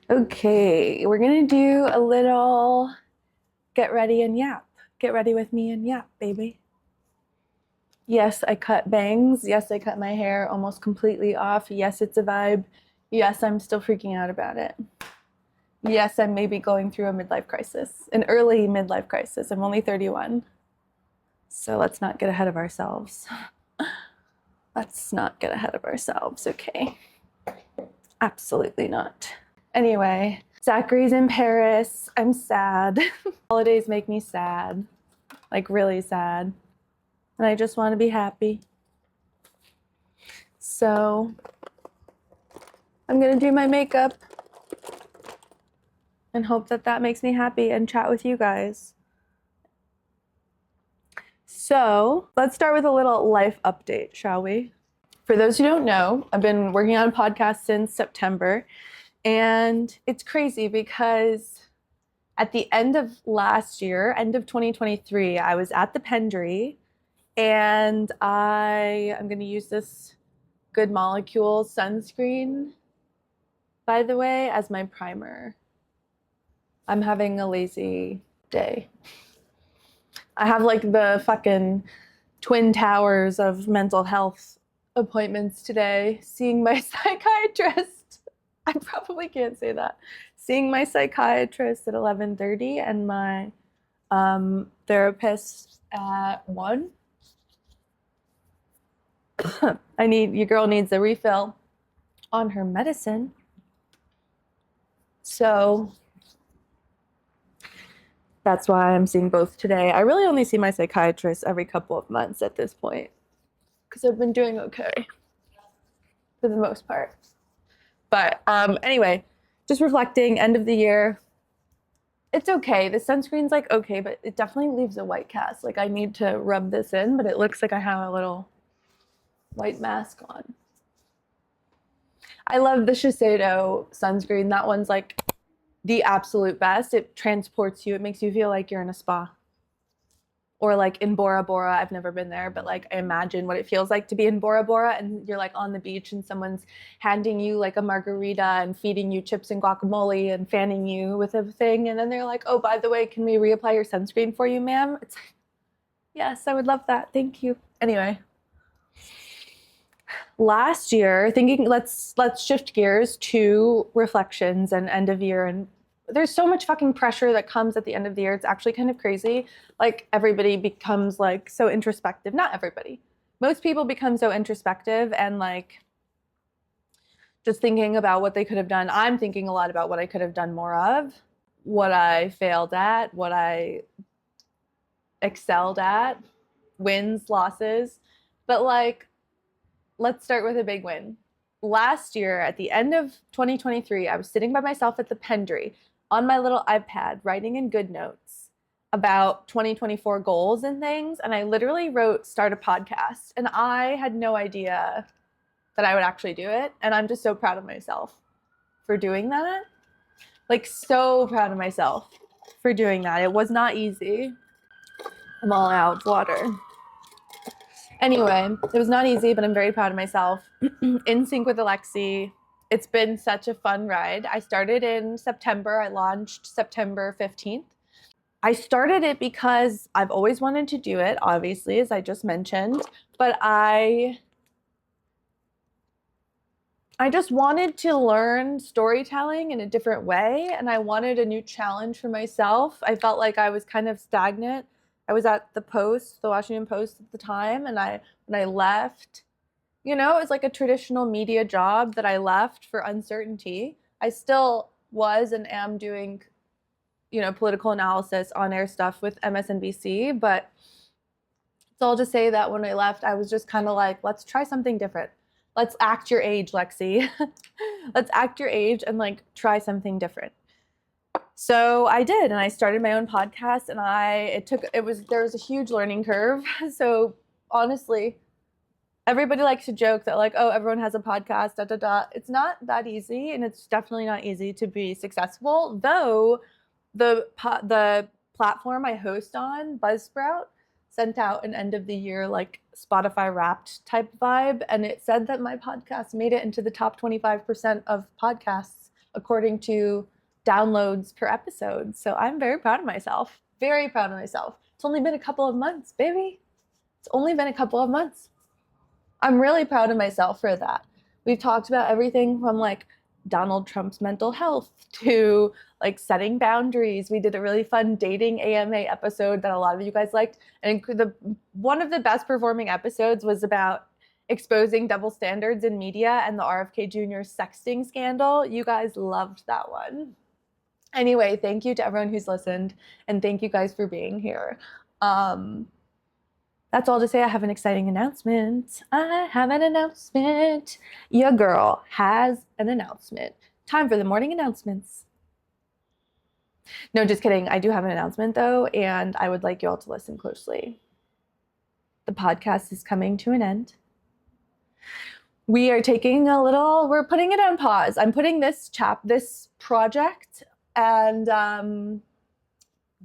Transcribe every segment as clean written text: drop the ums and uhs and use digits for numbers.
Okay, we're gonna do a little get ready and yap. Get ready with me and yap, baby. Yes, I cut bangs. Yes, I cut my hair almost completely off. Yes, it's a vibe. Yes, I'm still freaking out about it. Yes, I'm maybe going through a midlife crisis, an early midlife crisis. I'm only 31. So let's not get ahead of ourselves. Let's not get ahead of ourselves, okay? Absolutely not. Anyway, Zachary's in Paris. I'm sad. Holidays make me sad, like really sad. And I just want to be happy. So I'm going to do my makeup and hope that that makes me happy and chat with you guys. So let's start with a little life update, shall we? For those who don't know, I've been working on a podcast since September, and it's crazy because at the end of last year, end of 2023, I was at the Pendry, and I'm going to use this Good Molecule sunscreen, by the way, as my primer. I'm having a lazy day. I have like the fucking twin towers of mental health appointments today, seeing my psychiatrist. I probably can't say that. Seeing my psychiatrist at 11:30 and my therapist at 1. Your girl needs a refill on her medicine. So that's why I'm seeing both today. I really only see my psychiatrist every couple of months at this point because I've been doing okay for the most part. But anyway, just reflecting, end of the year. It's okay. The sunscreen's like okay, but it definitely leaves a white cast. Like I need to rub this in, but it looks like I have a little white mask on. I love the Shiseido sunscreen. That one's like the absolute best. It transports you. It makes you feel like you're in a spa. Or like in Bora Bora, I've never been there, but like I imagine what it feels like to be in Bora Bora and you're like on the beach and someone's handing you like a margarita and feeding you chips and guacamole and fanning you with a thing. And then they're like, oh, by the way, can we reapply your sunscreen for you, ma'am? It's like, yes, I would love that. Thank you. Anyway, last year, thinking let's shift gears to reflections and end of year, and there's so much fucking pressure that comes at the end of the year. It's actually kind of crazy. Like everybody becomes like so introspective. Not everybody. Most people become so introspective and like just thinking about what they could have done. I'm thinking a lot about what I could have done more of, what I failed at, what I excelled at, wins, losses. But like let's start with a big win. Last year, at the end of 2023, I was sitting by myself at the Pendry on my little iPad, writing in GoodNotes about 2024 goals and things. And I literally wrote, start a podcast. And I had no idea that I would actually do it. And I'm just so proud of myself for doing that. Like, so proud of myself for doing that. It was not easy. I'm all out of water. Anyway, it was not easy, but I'm very proud of myself. In sync with Alexi. It's been such a fun ride. I started in September. I launched September 15th. I started it because I've always wanted to do it, obviously, as I just mentioned, but I just wanted to learn storytelling in a different way, and I wanted a new challenge for myself. I felt like I was kind of stagnant. I was at the Washington Post at the time, and when I left, it was like a traditional media job that I left for uncertainty. I still was and am doing, political analysis, on-air stuff with MSNBC, but it's all to say that when I left, I was just kind of like, let's try something different. Let's act your age, Lexi. Let's act your age and like try something different. So I did, and I started my own podcast, and there was a huge learning curve. So honestly, everybody likes to joke that like, oh, everyone has a podcast, da, da, da. It's not that easy, and it's definitely not easy to be successful, though the platform I host on, Buzzsprout, sent out an end of the year like Spotify Wrapped type vibe, and it said that my podcast made it into the top 25% of podcasts according to downloads per episode. So I'm very proud of myself. Very proud of myself. It's only been a couple of months, baby. It's only been a couple of months. I'm really proud of myself for that. We've talked about everything from like Donald Trump's mental health to like setting boundaries. We did a really fun dating AMA episode that a lot of you guys liked. And one of the best performing episodes was about exposing double standards in media and the RFK Jr. sexting scandal. You guys loved that one. Anyway, thank you to everyone who's listened, and thank you guys for being here. That's all to say. I have an exciting announcement. I have an announcement. Your girl has an announcement. Time for the morning announcements. No, just kidding. I do have an announcement though, and I would like you all to listen closely. The podcast is coming to an end. We are we're putting it on pause. I'm putting this project and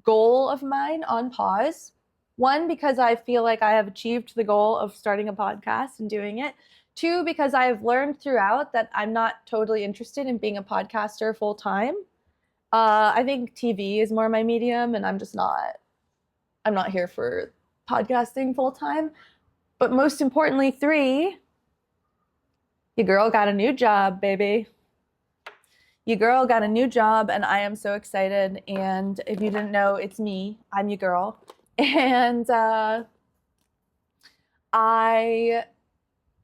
goal of mine on pause. One, because I feel like I have achieved the goal of starting a podcast and doing it. Two, because I've learned throughout that I'm not totally interested in being a podcaster full time. I think TV is more my medium, and I'm not here for podcasting full time. But most importantly, three, your girl got a new job, baby. Your girl got a new job, and I am so excited. And if you didn't know, it's me. I'm your girl. And I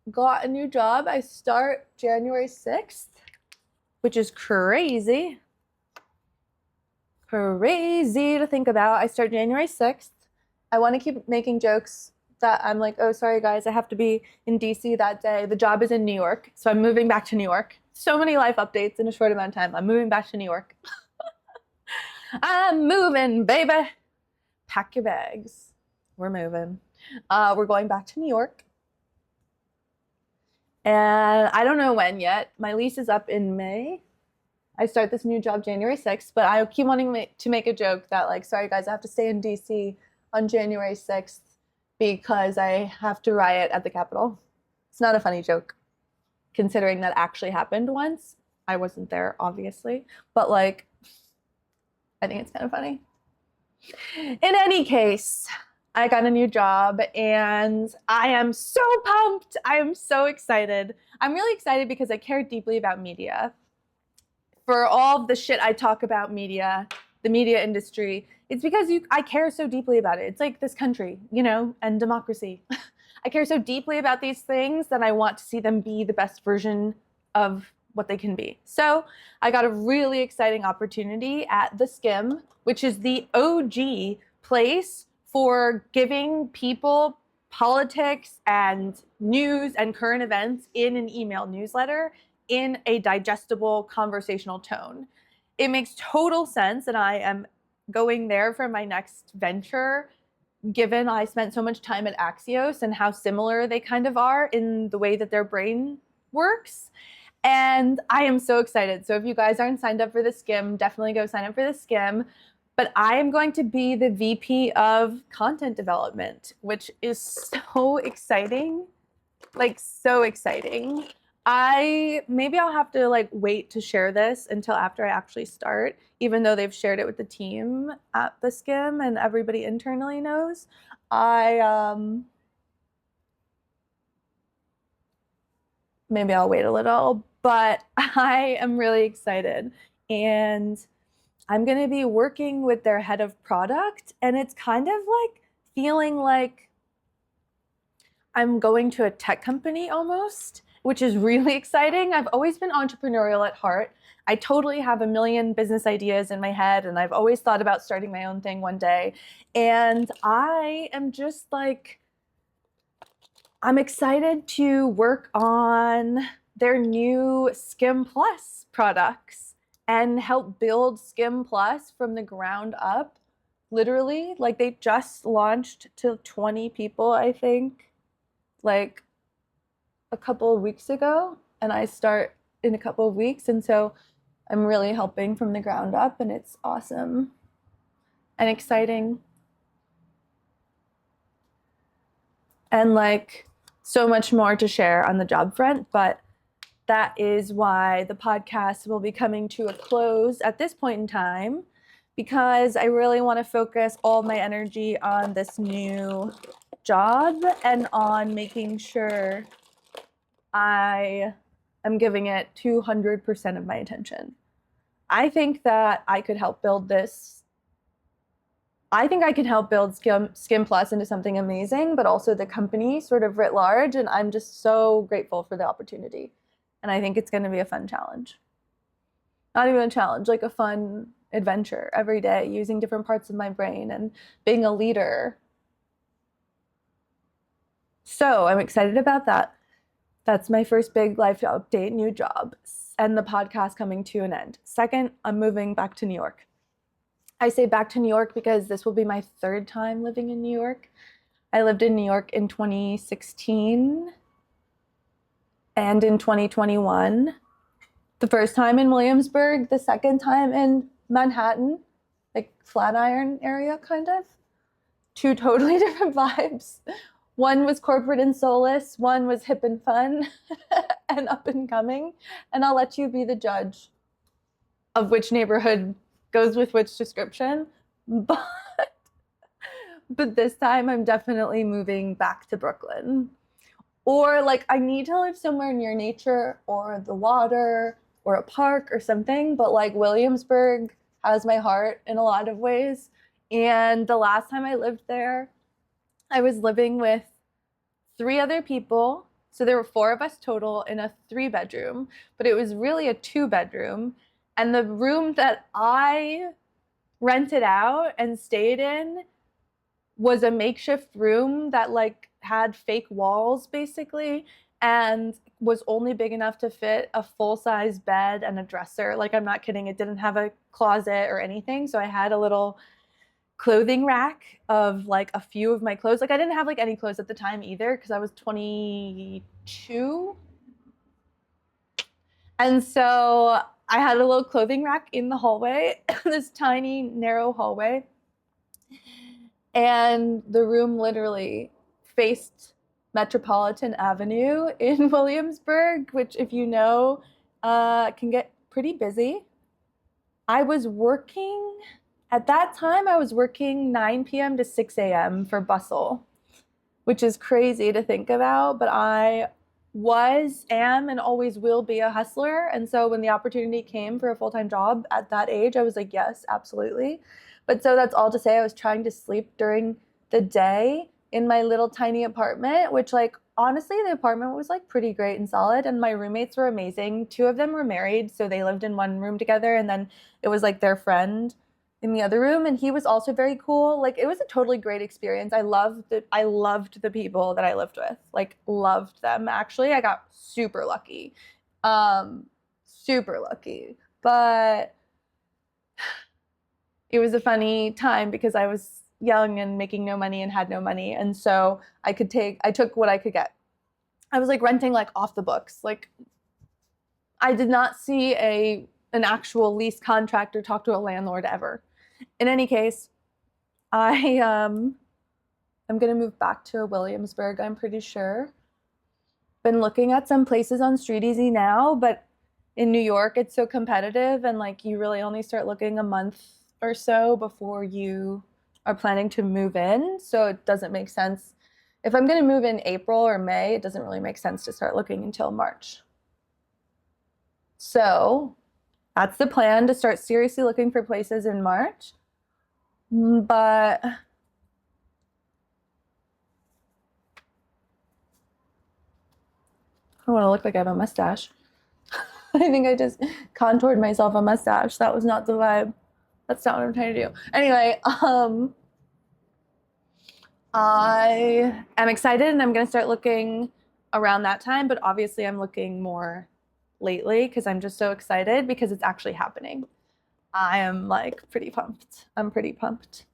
got a new job. I start January 6th, which is crazy. Crazy to think about. I start January 6th. I want to keep making jokes that I'm like, oh, sorry, guys, I have to be in DC that day. The job is in New York, so I'm moving back to New York. So many life updates in a short amount of time. I'm moving back to New York. I'm moving, baby. Pack your bags. We're moving. We're going back to New York. And I don't know when yet. My lease is up in May. I start this new job January 6th, but I keep wanting to make a joke that like, sorry guys, I have to stay in DC on January 6th because I have to riot at the Capitol. It's not a funny joke, considering that actually happened once. I wasn't there, obviously, but like, I think it's kind of funny. In any case, I got a new job and I am so pumped. I am so excited. I'm really excited because I care deeply about media. For all of the shit I talk about media, the media industry, it's because I care so deeply about it. It's like this country, you know, and democracy. I care so deeply about these things that I want to see them be the best version of what they can be. So I got a really exciting opportunity at The Skim, which is the OG place for giving people politics and news and current events in an email newsletter in a digestible conversational tone. It makes total sense, and I am going there for my next venture, given I spent so much time at Axios and how similar they kind of are in the way that their brain works. And I am so excited. So if you guys aren't signed up for The Skim, definitely go sign up for The Skim. But I am going to be the VP of content development, which is so exciting. Like, so exciting. Maybe I'll have to like wait to share this until after I actually start, even though they've shared it with the team at The Skim and everybody internally knows. Maybe I'll wait a little, but I am really excited. And I'm going to be working with their head of product, and it's kind of like feeling like I'm going to a tech company almost, which is really exciting. I've always been entrepreneurial at heart. I totally have a million business ideas in my head, and I've always thought about starting my own thing one day. And I am just like, I'm excited to work on their new Skim Plus products and help build Skim Plus from the ground up. Literally, like they just launched to 20 people, I think, like a couple of weeks ago, and I start in a couple of weeks. And so I'm really helping from the ground up, and it's awesome and exciting. And like so much more to share on the job front, but that is why the podcast will be coming to a close at this point in time, because I really want to focus all my energy on this new job and on making sure I am giving it 200% of my attention. I think that I could help build this. I think I can help build Skin Plus into something amazing, but also the company sort of writ large. And I'm just so grateful for the opportunity. And I think it's going to be a fun challenge. Not even a challenge, like a fun adventure every day, using different parts of my brain and being a leader. So I'm excited about that. That's my first big life update, new job, and the podcast coming to an end. Second, I'm moving back to New York. I say back to New York because this will be my third time living in New York. I lived in New York in 2016 and in 2021. The first time in Williamsburg, the second time in Manhattan, like Flatiron area, kind of. Two totally different vibes. One was corporate and soulless, one was hip and fun and up and coming. And I'll let you be the judge of which neighborhood goes with which description. But this time I'm definitely moving back to Brooklyn. Or like I need to live somewhere near nature or the water or a park or something. But like Williamsburg has my heart in a lot of ways. And the last time I lived there, I was living with 3 other people. So there were 4 of us total in a 3-bedroom, but it was really a 2-bedroom. And the room that I rented out and stayed in was a makeshift room that like had fake walls basically and was only big enough to fit a full-size bed and a dresser. Like, I'm not kidding. It didn't have a closet or anything. So I had a little clothing rack of like a few of my clothes. Like I didn't have like any clothes at the time either because I was 22. And so I had a little clothing rack in the hallway, this tiny narrow hallway. And the room literally faced Metropolitan Avenue in Williamsburg, which if you know, can get pretty busy. I was working at that time, I was working 9 p.m. to 6 a.m. for Bustle, which is crazy to think about, but I am, and always will be a hustler. And so when the opportunity came for a full-time job at that age, I was like, yes, absolutely. But so that's all to say I was trying to sleep during the day in my little tiny apartment, which like, honestly, the apartment was like pretty great and solid. And my roommates were amazing. 2 of them were married, so they lived in one room together. And then it was like their friend in the other room, and he was also very cool. Like it was a totally great experience. I loved the people that I lived with. Like loved them. Actually, I got super lucky. Super lucky. But it was a funny time because I was young and making no money and had no money, and so I took what I could get. I was like renting like off the books. Like I did not see an actual lease contract or talk to a landlord ever. In any case, I'm gonna move back to Williamsburg, I'm pretty sure. Been looking at some places on Street Easy now, but in New York it's so competitive and like you really only start looking a month or so before you are planning to move in. So it doesn't make sense. If I'm gonna move in April or May, it doesn't really make sense to start looking until March. So that's the plan, to start seriously looking for places in March. But I don't want to look like I have a mustache. I think I just contoured myself a mustache. That was not the vibe. That's not what I'm trying to do. Anyway, I am excited and I'm going to start looking around that time. But obviously I'm looking more lately because I'm just so excited because it's actually happening. I am like pretty pumped. I'm pretty pumped.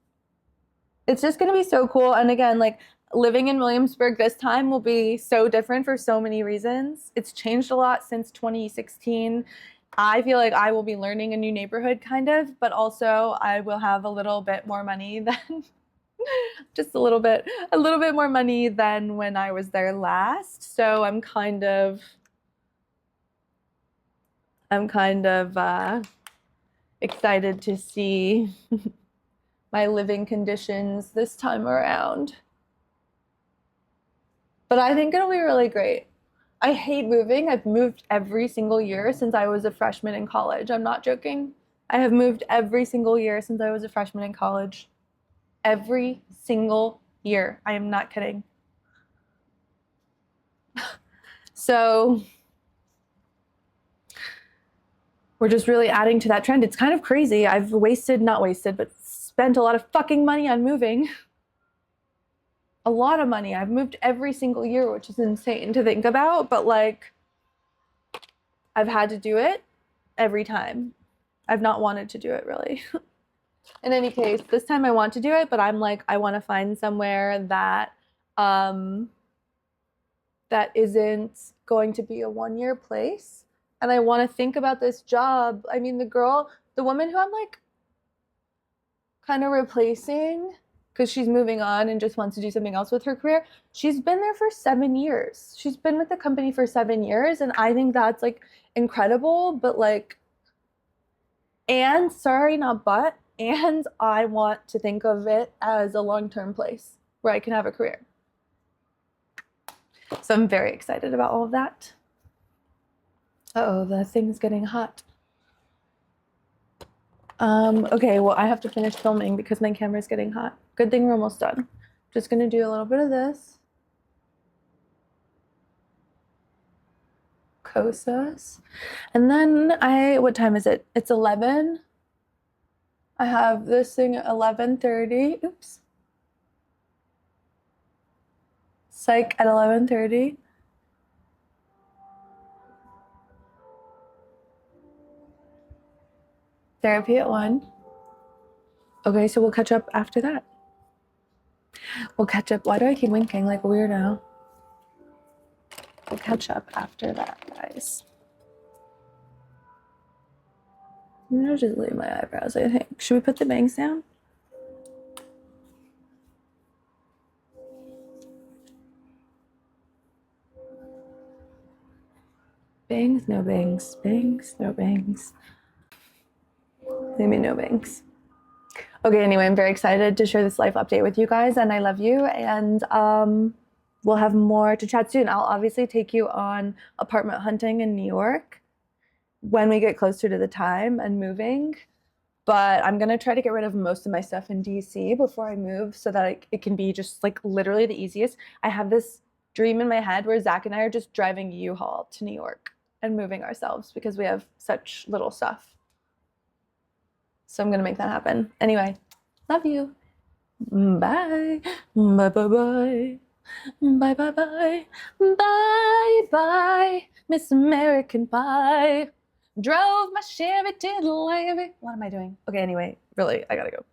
It's just going to be so cool. And again, like living in Williamsburg this time will be so different for so many reasons. It's changed a lot since 2016. I feel like I will be learning a new neighborhood kind of, but also I will have a little bit more money than just a little bit more money than when I was there last. So I'm kind of I'm kind of excited to see my living conditions this time around. But I think it'll be really great. I hate moving. I've moved every single year since I was a freshman in college. I'm not joking. I have moved every single year since I was a freshman in college. Every single year. I am not kidding. So we're just really adding to that trend. It's kind of crazy. I've not wasted, but spent a lot of fucking money on moving. A lot of money. I've moved every single year, which is insane to think about, but like I've had to do it every time. I've not wanted to do it really. In any case, this time I want to do it, but I'm like, I want to find somewhere that that isn't going to be a 1-year place. And I want to think about this job. I mean, the woman who I'm like kind of replacing because she's moving on and just wants to do something else with her career. She's been there for 7 years. She's been with the company for 7 years. And I think that's like incredible, but like, and sorry, not but, and I want to think of it as a long-term place where I can have a career. So I'm very excited about all of that. Uh-oh, the thing's getting hot. Okay, well, I have to finish filming because my camera's getting hot. Good thing we're almost done. Just gonna do a little bit of this. Kosas. And then what time is it? It's 11. I have this thing at 11:30. Oops. Psych at 11:30. Therapy at 1. Okay, so we'll catch up after that. We'll catch up. Why do I keep winking like a weirdo? We'll catch up after that, guys. I'm gonna just leave my eyebrows, I think. Should we put the bangs down? Bangs, no bangs. Bangs, no bangs. Maybe no bangs. Okay, anyway, I'm very excited to share this life update with you guys, and I love you, and we'll have more to chat soon. I'll obviously take you on apartment hunting in New York when we get closer to the time and moving, but I'm gonna try to get rid of most of my stuff in DC before I move so that it can be just like literally the easiest. I have this dream in my head where Zach and I are just driving U-Haul to New York and moving ourselves because we have such little stuff. So I'm gonna make that happen. Anyway, love you. Bye. Bye bye bye. Bye bye bye. Bye bye. Miss American Pie. Drove my Chevy to the levee. What am I doing? Okay, anyway, really, I gotta go.